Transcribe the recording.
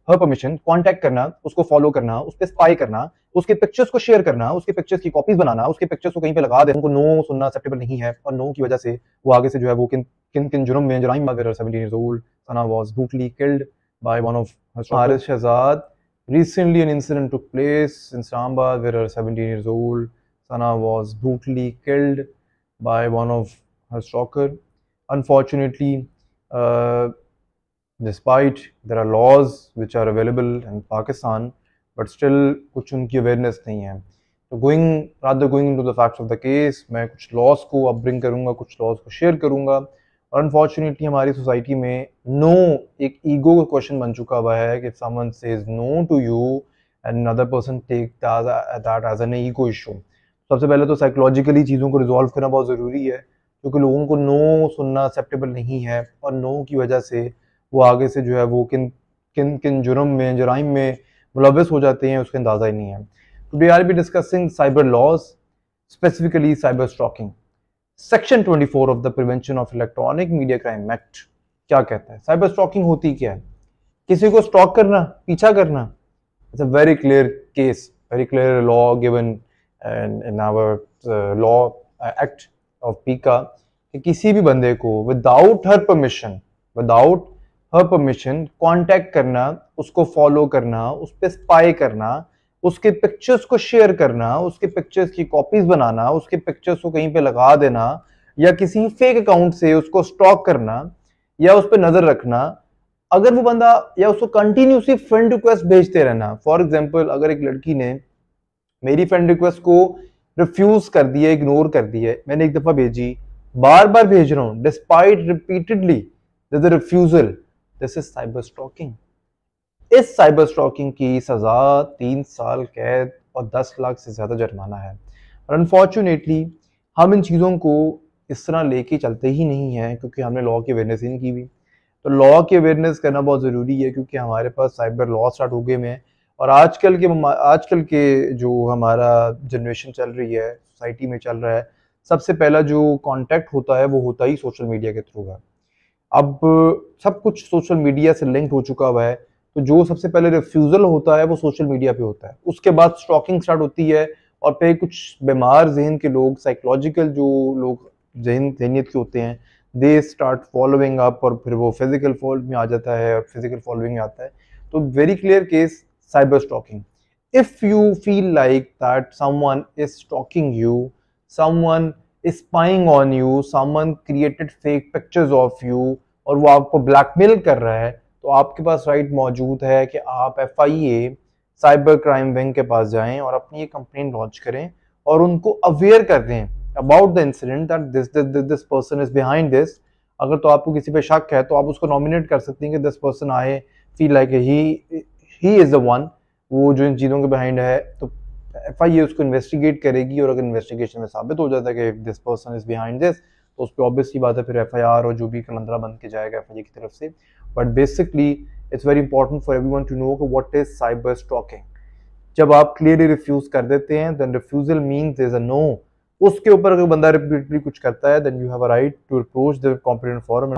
हर permission contact करना, उसको follow करना, उस पर स्पाई करना, उसके पिक्चर्स को शेयर करना, उसके पिक्चर्स की कॉपीज बनाना, उसके पिक्चर्स को कहीं पे लगा देना, उनको नो सुनना एक्सेप्टेबल नहीं है और नो की वजह से वो आगे से जो है वो किन जुर्म में जराइम 17 years old Sana was brutally killed by one of her Haris Shahzad. Recently an incident took place in Islamabad where her 17 years old Sana was brutally killed by one of her stalker. Unfortunately, despite there are laws which are available in Pakistan, but still कुछ उनकी awareness नहीं है. तो rather going into the facts of the case, मैं कुछ laws को upbring करूँगा, कुछ laws को share करूँगा. और अनफॉर्चुनेटली हमारी सोसाइटी में नो एक ईगो का क्वेश्चन बन चुका हुआ है कि someone says no to you and another person take that as an ego issue. सबसे पहले तो साइकोलॉजिकली चीज़ों को रिजॉल्व करना बहुत ज़रूरी है, क्योंकि लोगों को नो सुनना एक्सेप्टेबल नहीं है और नो की वजह से वो आगे से जो है वो किन जुर्म में जराइम में मुलव्वस हो जाते हैं उसका अंदाज़ा ही नहीं है. Today I will be discussing cyber laws, specifically cyber stalking. Section 24 of the prevention of electronic media crime act क्या कहता है? साइबर स्टॉकिंग होती क्या है? किसी को स्टॉक करना, पीछा करना. It's a very clear case, very clear law given in our law act of PECA कि किसी भी बंदे को विदाउट हर परमिशन कांटेक्ट करना, उसको फॉलो करना, उस पर स्पाई करना, उसके पिक्चर्स को शेयर करना, उसके पिक्चर्स की कॉपीज बनाना, उसके पिक्चर्स को कहीं पे लगा देना या किसी फेक अकाउंट से उसको स्टॉक करना या उस पर नजर रखना. अगर वो बंदा या उसको कंटिन्यूसली फ्रेंड रिक्वेस्ट भेजते रहना. फॉर एग्जांपल, अगर एक लड़की ने मेरी फ्रेंड रिक्वेस्ट को रिफ्यूज कर दिया, इग्नोर कर दिया, मैंने एक दफा भेजी, बार बार भेज रहा हूं despite repeatedly the refusal, this is cyber stocking. इस साइबर स्टॉकिंग की सजा 3 साल कैद और 10 लाख से ज्यादा जुर्माना है. और अनफॉर्चुनेटली हम इन चीज़ों को इस तरह लेके चलते ही नहीं हैं, क्योंकि हमने लॉ की अवेयरनेस ही नहीं की हुई. तो लॉ की अवेयरनेस करना बहुत ज़रूरी है, क्योंकि हमारे पास साइबर लॉ स्टार्ट हो गए हैं. और आजकल के जो हमारा जनरेशन चल रही है, सोसाइटी में चल रहा है, सबसे पहला जो कॉन्टैक्ट होता है वो होता ही सोशल मीडिया के थ्रू है. अब सब कुछ सोशल मीडिया से लिंक्ड हो चुका हुआ है, तो जो सबसे पहले रिफ्यूजल होता है वो सोशल मीडिया पे होता है. उसके बाद स्टॉकिंग स्टार्ट होती है और फिर कुछ बीमार जहन के लोग, साइकोलॉजिकल जो लोग जहनीत के होते हैं, दे स्टार्ट फॉलोइंग अप और फिर वो फिजिकल फॉलो में आ जाता है, फिजिकल फॉलोइंग में आता है. तो very clear case cyber stalking. If you feel like that someone is stalking you, someone is spying on you, someone created fake pictures of you और वो आपको ब्लैकमेल कर रहा है, तो आपके पास राइट मौजूद है कि आप FIA साइबर क्राइम विंग के पास जाएं और अपनी ये कंप्लेंट लॉन्च करें और उनको अवेयर कर दें about the incident that this person is behind this. अगर तो आपको किसी पे शक है तो आप उसको नॉमिनेट कर सकते हैं कि दिस पर्सन आए feel like he is the one, वो जो इन चीज़ों के बिहाइंड है. तो FIA उसको इन्वेस्टिगेट करेगी और अगर इन्वेस्टिगेशन में साबित हो जाता है कि this person is behind this, तो उस पर ऑब्वियसली बात है फिर FIR और जो भी कलंदरा बन के जाएगा FIA की तरफ से. But basically it's very important for everyone to know what is cyber stalking. जब आप क्लियरली रिफ्यूज कर देते हैं, then refusal means there is a no. उसके ऊपर अगर बंदा रिपीटली कुछ करता है, then you have a right to approach the competent forum